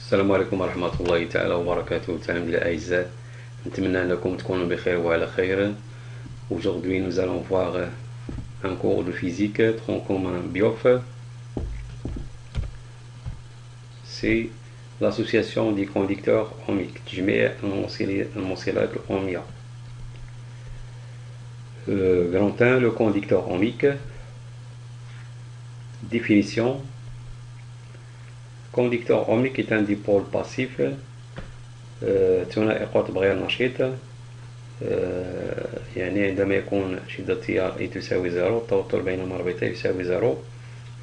السلام عليكم ورحمة الله تعالى وبركاته. تلاميذ الأعزاء, نتمنى أنكم تكونوا بخير وعلى خير. Aujourd'hui, nous allons voir un cours de physique tronc commun BIOF. C'est l'association des conducteurs ohmiques, تجميع الموصلات الأومية. Grand 1, le conducteur ohmique. Définition. Conducteur ohmique est un dipôle passif ثنائي قطب غير نشيط. يعني عندما يكون شدة التيار E تساوي 0, التوتر بين مربطيه يساوي 0,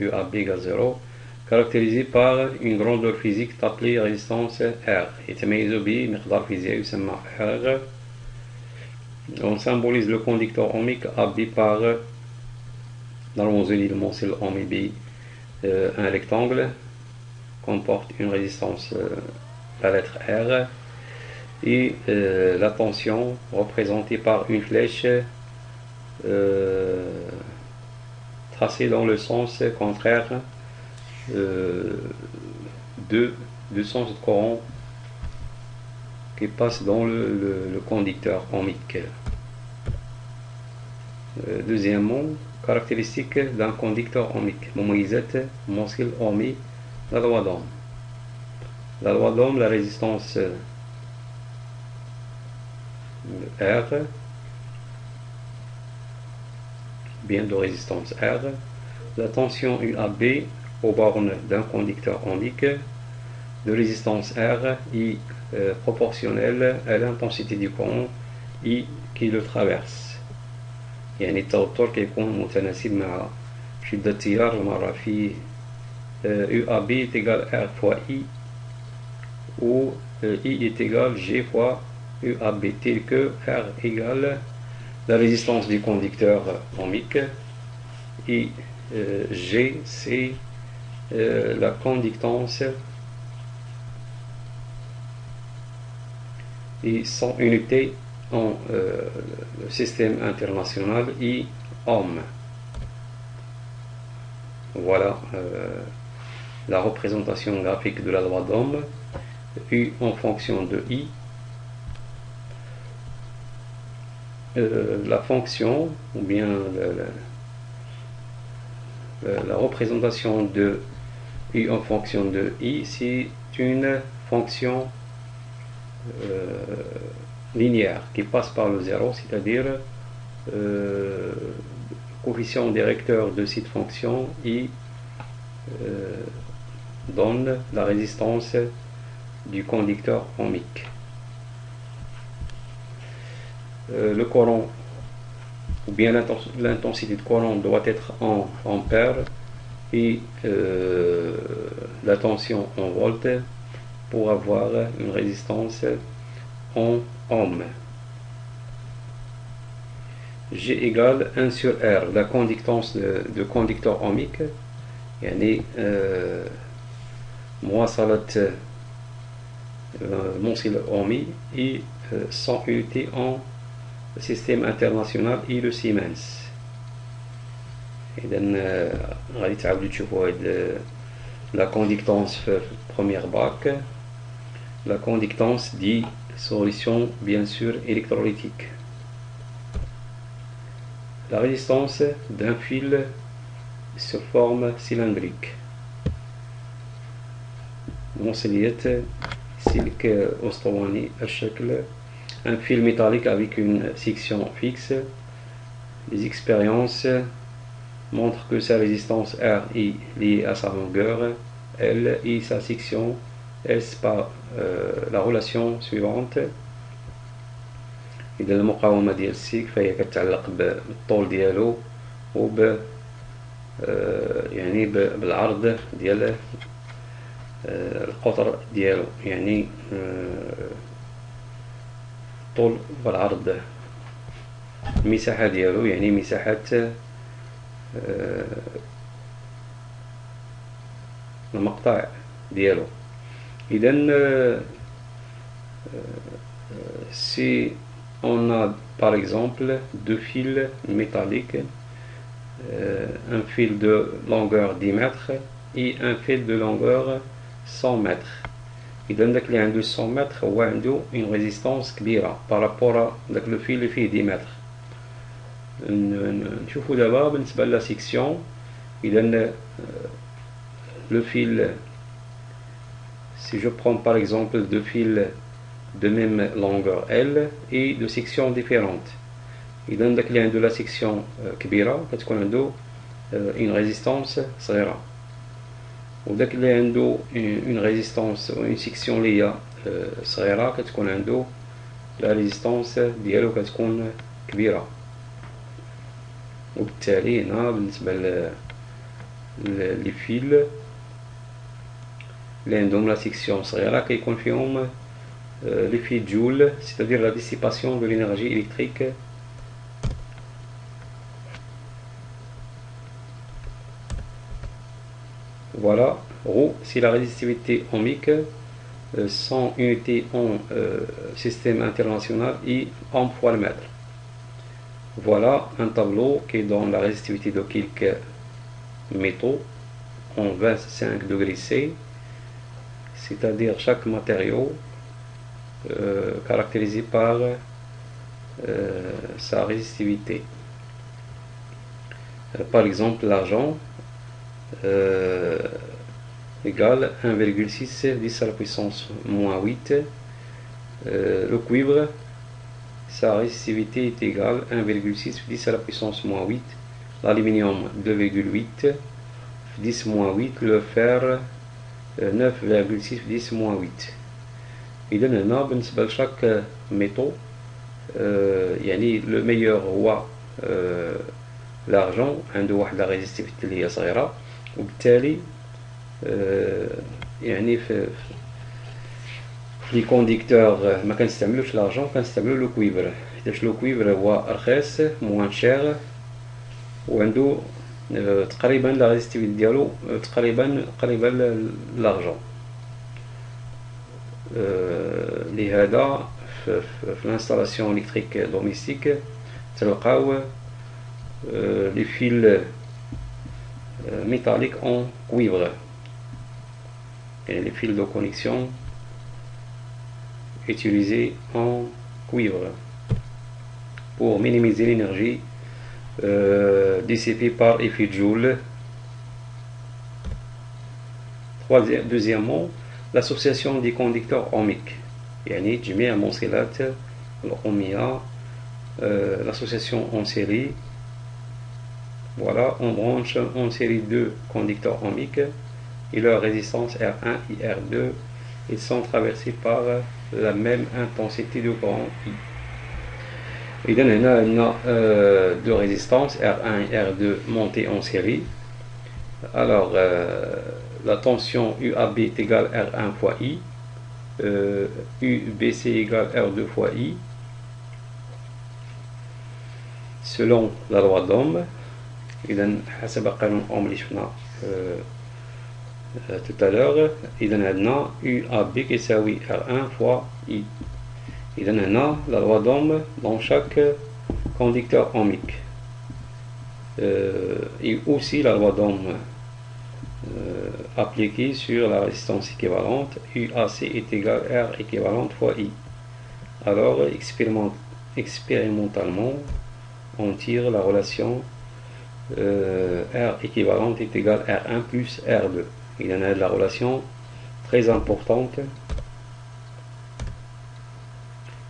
UAB égale 0, caractérisé par une grandeur physique appelée résistance R. يتميز بمقدار فيزيائي يسمى R. On symbolise le conducteur ohmique AB par, dans le moncel ohmi B, un rectangle comporte une résistance, la lettre R, et la tension représentée par une flèche tracée dans le sens contraire du sens de courant qui passe dans le conducteur ohmique. Deuxièmement, caractéristique d'un conducteur ohmique. مميزات موصل ohmi. La loi d'Ohm. La loi d'Ohm, la résistance R, bien de résistance R, la tension UAB aux bornes d'un conducteur ohmique de résistance R est proportionnelle à l'intensité du courant I qui le traverse. يعني التوتر كيكون متناسب مع شدة التيار المرة في UAB est égal R fois I, où I est égal G fois UAB, tel que R égale la résistance du conducteur ohmique et G c'est la conductance et son unité en le système international et Ohm. Voilà la représentation graphique de la loi d'Ohm, U en fonction de I. La fonction, ou bien la représentation de U en fonction de I, c'est une fonction linéaire qui passe par le zéro, c'est-à-dire coefficient directeur de cette fonction I donne la résistance du conducteur ohmique. Le courant, ou bien l'intensité de courant doit être en ampères et la tension en volts pour avoir une résistance en ohm. G égale 1 sur R, la conductance de conducteur ohmique. يعني مواصلة موصل ohmi et son unité en système international et le Siemens. إذا غادي تعاودوا تشوفوا هاد la conductance في première bac, la conductance dit solution bien sûr électrolytique. La résistance d'un fil sur forme cylindrique. موصليات سلك أسطواني الشكل, un fil métallique avec une section fixe. Les expériences montrent que sa résistance R est liée à sa longueur L et sa section S par la relation suivante. إذا المقاومة ديال السلك فهي كتعلق بالطول ديالو وب يعني بالعرض ديال القطر ديالو, يعني طول والعرض, المساحة ديالو يعني مساحة المقطع ديالو. إذا si on a par exemple deux fils métalliques, un fil de longueur 10 mètres et un fil de longueur 100 mètres. إذا داك اللي عنده 100 متر هو عنده اون ريزيستانس كبيرة بارابور داك لو فيل اللي فيه 10 متر. نشوفو دابا بالنسبة لا سيكسيون. إذا le fil, si je prends par exemple deux fils de même longueur L et de sections différentes, إذا داك اللي عنده لا سيكسيون كبيرة كتكون عنده une résistance صغيرة، وداك اللي عنده une résistance ou une section اللي هي صغيرة كتكون عنده لا ريزيستانس ديالو كتكون كبيرة. وبالتالي هنا بالنسبة لي فيل اللي عندهم لا سيكسيون صغيرة كيكون فيهم لي فيل جول، c'est-à-dire la dissipation de l'énergie électrique Voilà, ρ c'est la résistivité ohmique, 100 unités en système international et en fois le mètre. Voilà un tableau qui donne la résistivité de quelques métaux en 25 degrés C, c'est-à-dire chaque matériau caractérisé par sa résistivité. Par exemple, l'argent égale 1,6 10 à la puissance moins 8. Le cuivre, sa résistivité est égale 1,6 10 à la puissance moins 8. L'aluminium 2,8 10 moins 8. Le fer 9,6 10 moins 8. إذا هنا بالنسبة لشاك ميتو يعني لو ميور هو l'argent عنده واحد لا ريزيستيفيتي اللي هي صغيرة، وبالتالي يعني في لي كونديكتور ما كنستعملوش لارجون، كنستعملو لو كويفر، حيتاش لو كويفر هو رخيص موان شير وعنده تقريبا لا ريزيستيفيتي ديالو قريبه لارجون. لهذا في الانستالاسيون الكتريك دوميستيك تلقاو les fils métalliques en cuivre et les fils de connexion utilisés en cuivre pour minimiser l'énergie dissipée par effet Joule. Deuxièmement, l'association des conducteurs ohmiques يعني جميع موصلات الأومية، l'association en série. Voilà, on branche en série deux conducteurs ohmiques et leur résistance R1 et R2, ils sont traversés par la même intensité de courant I. Et donc on a deux résistances R1 et R2 montées en série. Alors la tension UAB est égale R1 fois I, UBC égale R2 fois I, selon la loi d'Ohm. إذا حسب قانون أوم اللي شفنا tout à l'heure. إذا عندنا UAB كيساوي R1 fois I. إذا هنا la loi d'Ohm dans chaque conducteur ohmique et aussi la loi d'Ohm appliquée sur la résistance équivalente. UAC est égal R équivalente fois I. Alors expérimentalement on tire la relation R équivalente est égal R1 plus R2. Il y en a de la relation très importante.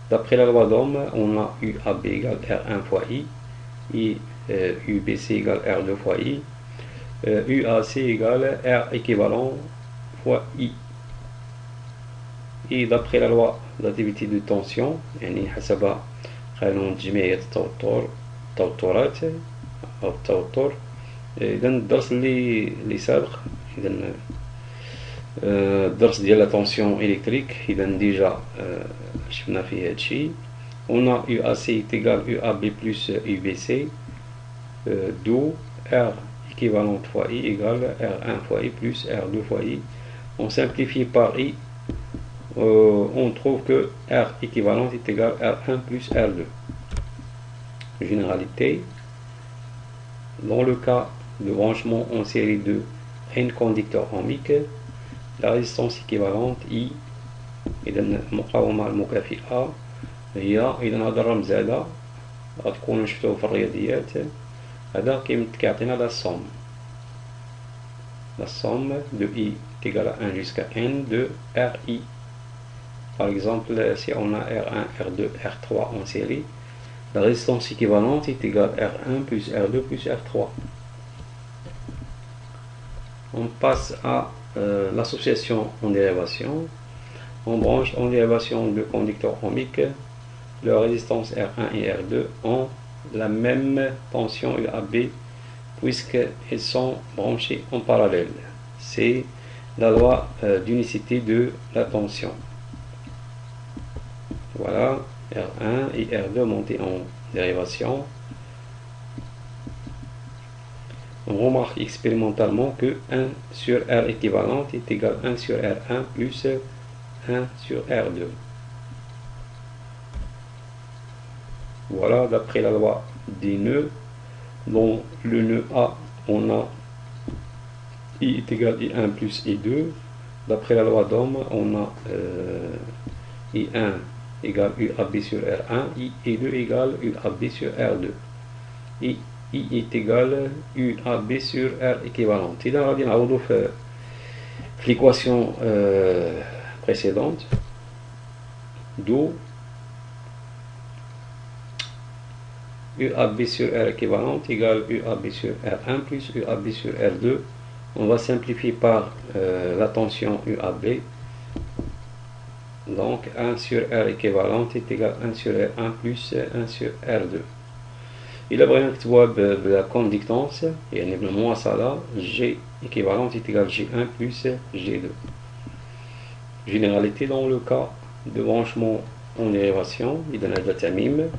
D'après la loi d'Ohm, on a UAB égale R1 fois I, et UBC égale R2 fois I, UAC égale R équivalent fois I. Et d'après la loi d'activité de tension, يعني حسب قانون جمعية التوترات أو التوتر، إذا الدرس اللي سابق، إذا الدرس ديال لا طونسيون إلكتريك، إذا ديجا شفنا فيه هادشي. on a UAC est égal UAB plus UBC, d'où R équivalente fois I égale R1 fois I plus R2 fois I. On simplifie par I, on trouve que R équivalente est égal R1 plus R2. Généralité, dans le cas de branchement en série de N conducteurs ohmiques, la résistance équivalente I إذا المقاومة المكافئة هي إذا هذا الرمز هذا غتكونوا شفتوه في الرياضيات، هذا كيعطينا لا somme de I est égal à 1 jusqu'à n de RI. Par exemple, si on a R1, R2, R3 en série, la résistance équivalente est égale à R1 plus R2 plus R3. On passe à l'association en dérivation. On branche en dérivation de conducteurs ohmiques. Leur résistance R1 et R2 ont la même tension UAB puisqu'elles sont branchées en parallèle. C'est la loi d'unicité de la tension. Voilà, R1 et R2 montés en dérivation. On remarque expérimentalement que 1 sur R équivalente est égal à 1 sur R1 plus 1 sur R2. Voilà, d'après la loi des nœuds, dans le nœud A, on a I est égal à I1 plus I2. D'après la loi d'Ohm, on a I1 égale UAB sur R1, I2 égale UAB sur R2. I est égal à UAB sur R équivalente. إذا غادي نعوضو في l'équation précédente, d'où UAB sur R équivalente égale UAB sur R1 plus UAB sur R2. On va simplifier par la tension UAB. Donc 1 sur R équivalente est égal à 1 sur R1 plus 1 sur R2. إلا بغينا نكتبوها بلا كونديكتونس يعني بالمواصلة G équivalente est égal à G1 plus G2. Généralité dans le cas de branchement en dérivation, إذا هذا تميم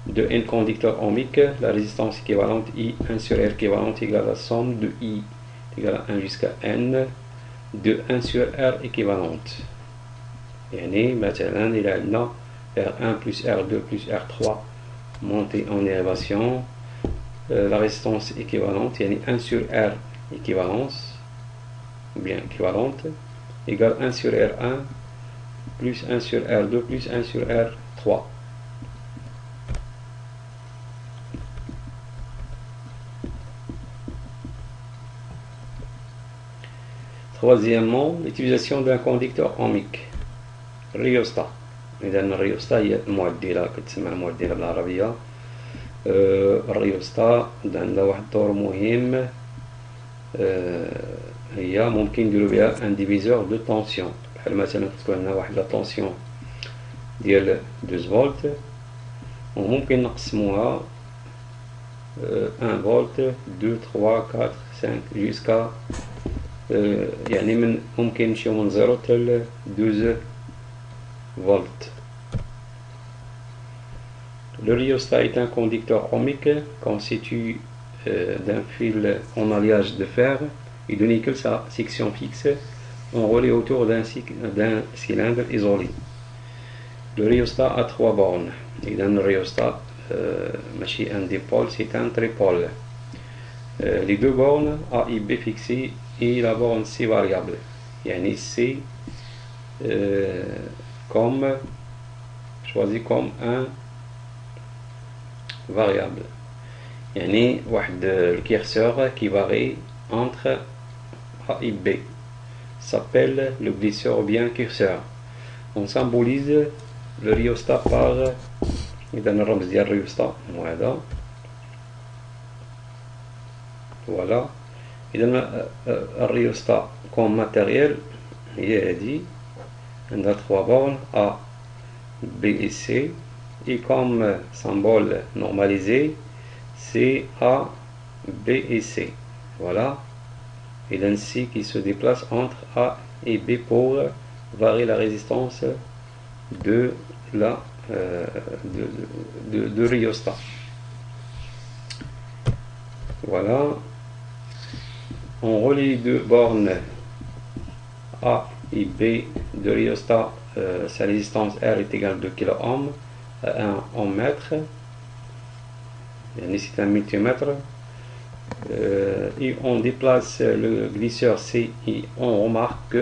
de n conducteurs ohmiques, la résistance équivalente I 1 sur R équivalente égale à la somme de I égale à 1 jusqu'à n de 1 sur R équivalente. يعني مثلا إلى عندنا R1 plus R2 plus R3 monté en dérivation, la résistance équivalente يعني 1 sur R équivalence ou bien équivalente égale 1 sur R1 plus 1 sur R2 plus 1 sur R3. Troisièmement, l'utilisation d'un conducteur ohmique. Rhéostat. إذا الريوستا هي المعدلة، كتسمى المعدلة بالعربية. الريوستا عندها واحد الدور مهم، هي ممكن نديرو بها ان ديفيزور دو طونسيون. بحال مثلا تكون عندنا واحد لا طونسيون ديال 12 فولت وممكن نقسموها 1 فولت 2 3 4 5 جوسكا يعني من ممكن نمشيو من 0 حتى 12 volts. Le rhéostat est un conducteur ohmique constitué d'un fil en alliage de fer et de nickel sa section fixe enroulée autour d'un cylindre isolé. Le rhéostat a 3 bornes. Et dans le rhéostat, ماشي un dipôle, c'est un tripôle. Les deux bornes A et B fixées et la borne C variable. يعني C comme choisi comme un variable. يعني واحد الكيرسور qui varie entre A et B s'appelle le glisseur ou bien curseur. On symbolise le rhéostat par إذا الرمز ديال الريوستا هو هذا. فوالا إذا الريوستا كوم ماتيريال هي هذه عندها 3 bornes A, B et C et comme symbole normalisé c'est A, B et C. Voilà. Et d'un C qui se déplace entre A et B pour varier la résistance de la de rhéostat. Voilà. On relie deux bornes A et B de rhéostat. Sa résistance R est égale à 2 kΩ à 1 ohm mètre. C'est un multimètre. Et on déplace le glisseur C et on remarque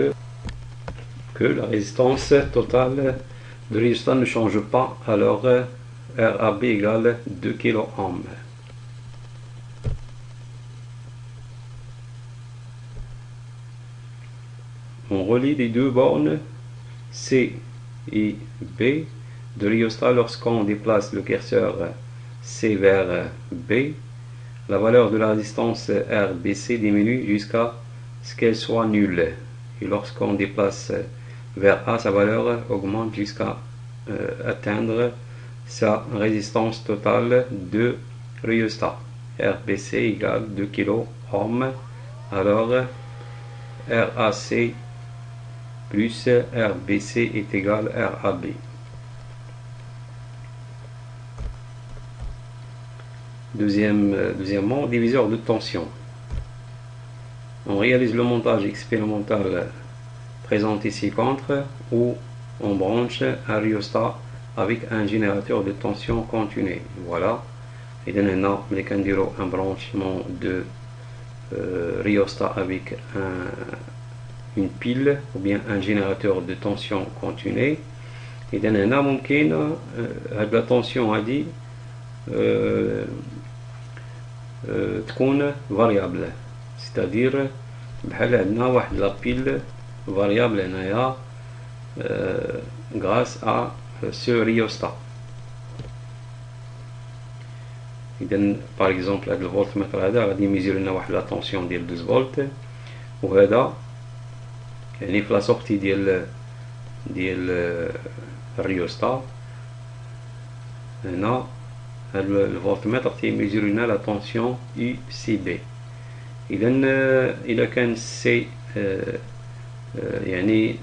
que que la résistance totale de rhéostat ne change pas, alors RAB égale 2 kΩ. On relie les deux bornes C et B de rhéostat lorsqu'on déplace le curseur C vers B. La valeur de la résistance RBC diminue jusqu'à ce qu'elle soit nulle. Et lorsqu'on déplace vers A, sa valeur augmente jusqu'à atteindre sa résistance totale de rhéostat. RBC égale 2 kΩ. Alors RAC plus RBC est égal à RAB. Deuxièmement, diviseur de tension. On réalise le montage expérimental présenté ci-contre où on branche un rhéostat avec un générateur de tension continue. Voilà. Et maintenant, on a un branchement de rhéostat avec une pile ou bien un générateur de tension continue. Et maintenant, ممكن la tension a dit تكون variable, c'est-à-dire بحال عندنا واحد la pile variable هنايا grâce à ce rhéostat. إذا par exemple هذا الفولتمتر هذا غادي يميزير لنا واحد لا طونسيون ديال 12 فولت، وهذا يعني في لا سورتي ديال الريوستا هنا هذا الفولتمتر تيميزير لنا لا طونسيون UCB. إذا إذا كان سي يعني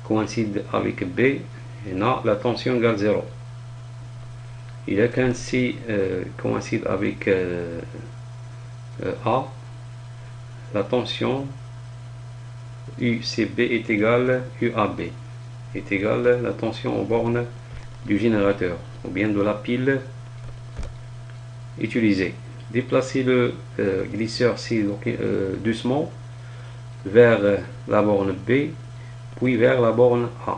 coïncide avec B هنا la tension égale 0. إذا كان C coïncide avec A, la tension UCB est égale UAB, est égale la tension aux bornes du générateur ou bien de la pile utilisée. Déplacez le glisseur C doucement vers la borne B, puis vers la borne A.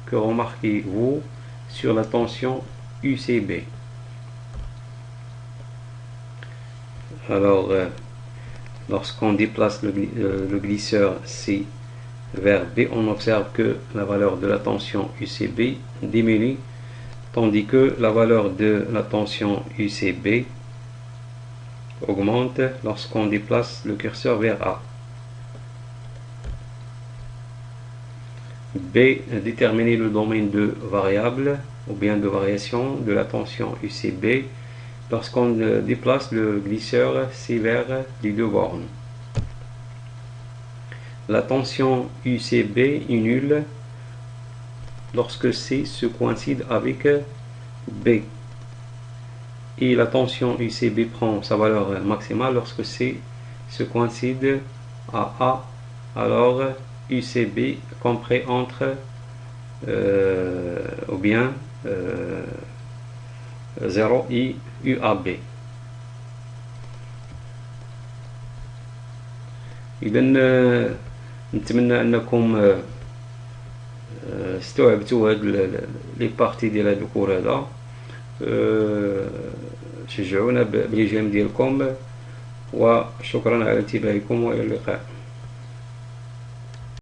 Que remarquez-vous sur la tension UCB? Alors, lorsqu'on déplace le glisseur C vers B, on observe que la valeur de la tension UCB diminue, tandis que la valeur de la tension UCB augmente lorsqu'on déplace le curseur vers A. B, déterminer le domaine de variable ou bien de variation de la tension UCB lorsqu'on déplace le glisseur C vers les deux bornes. La tension UCB est nulle lorsque C se coïncide avec B. Et la tension UCB prend sa valeur maximale lorsque C se coïncide à A. Alors UCB compris entre ou bien 0 et UAB. إذا نتمنى أنكم استوعبتوا هاد لي بارتي ديال هاد الكور هذا. شجعونا بالإجهام ديالكم، وشكرا على انتباهكم وإلى اللقاء.